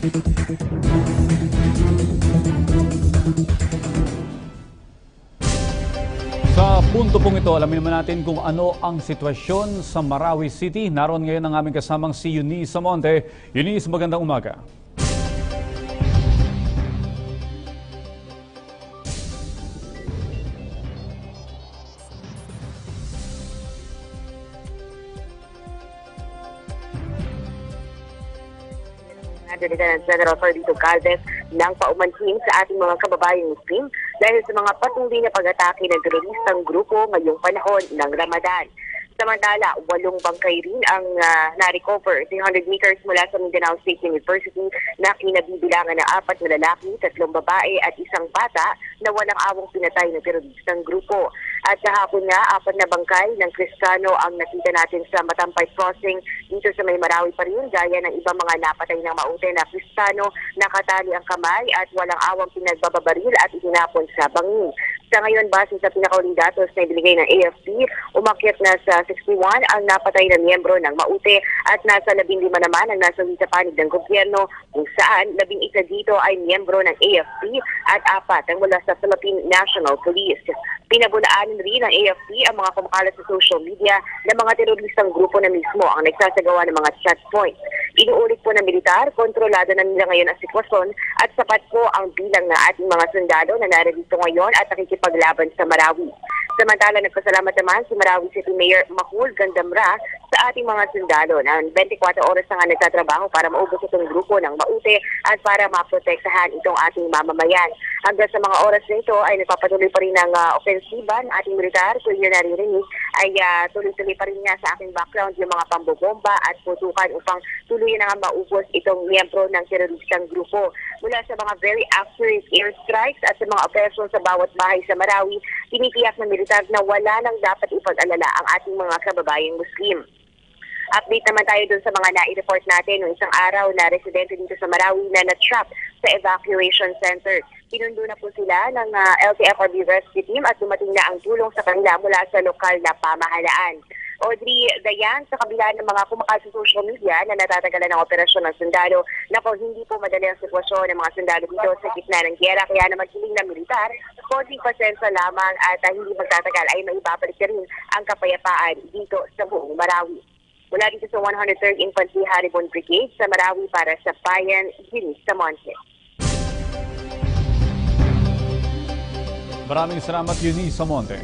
Sa punto pong ito, alamin naman natin kung ano ang sitwasyon sa Marawi City. Naroon ngayon ang aming kasamang si Eunice Samonte. Eunice, magandang umaga. Lieutenant General Ferdinand Caldes ng paumanhin sa ating mga kababayang Muslim dahil sa mga patuloy na pag-atake ng teroristang grupo ngayong panahon ng Ramadan. Samantala, 8 bangkay rin ang na-recover 300 meters mula sa Mindanao State University na kinabibilangan ng 4 na lalaki, 3 babae at 1 bata na walang awang pinatay ng teroristang grupo. At kahapon nga, 4 na bangkay ng Kristiyano ang nakita natin sa Matampay Crossing dito sa May Marawi pa rin, gaya ng ibang mga napatay ng maute na Kristiyano, nakatali ang kamay at walang awang pinagbababaril at itinapon sa bangin. Sa ngayon, base sa pinakauling datos na ibinigay ng AFP, umakyat na sa 61 ang napatay na miyembro ng maute at nasa 15 naman ang nasawi sa panig ng gobyerno, kung saan 11 dito ay miyembro ng AFP at 4 ang mula sa Philippine National Police. Pinabulaanan rin ng AFP ang mga kumakalat sa social media na mga teroristang grupo na mismo ang nagsasagawa ng mga chat points. Inuulit po ng militar, kontrolado na nila ngayon ang sitwasyon at sapat po ang bilang ng ating mga sundalo na narito ngayon at nakikipaglaban sa Marawi. Samantala, nagpasalamat naman si Marawi City Mayor Mahul Gandamra sa ating mga sundalo na 24 oras na nga nagtatrabaho para maubos itong grupo ng maute at para maprotektahan itong ating mamamayan. Hanggang sa mga oras na ito ay nagpapatuloy pa rin ng ofensiba ng ating militar. Kung yun naririnig ay tuloy-tuloy pa rin nga sa aking background yung mga pambobomba at putukan upang tuloy na nga maubos itong miyembro ng teroristang grupo. Mula sa mga very accurate airstrikes at sa mga operasyon sa bawat bahay sa Marawi, tinitiyak ng militar na wala nang dapat ipag-alala ang ating mga kababayang Muslim. Update naman tayo dun sa mga nai-report natin noong isang araw na residente dito sa Marawi na na-trap sa evacuation center. Pinundo na po sila ng LTFRB rescue team at dumating na ang tulong sa kanila mula sa lokal na pamahalaan. Audrey Dayan, sa kabila ng mga kumakal sa social media na natatagalan ng operasyon ng sundalo, nako hindi po madali ang sitwasyon ng mga sundalo dito sa gitna ng gyera, kaya naman hiling ng militar, konting pasensya lamang at hindi magtatagal ay maibabalik na rin ang kapayapaan dito sa buong Marawi. Mula dito sa 103rd Infantry Haribon Brigade sa Marawi para sa Bayan, Eunice Samonte. Maraming salamat, Eunice Samonte.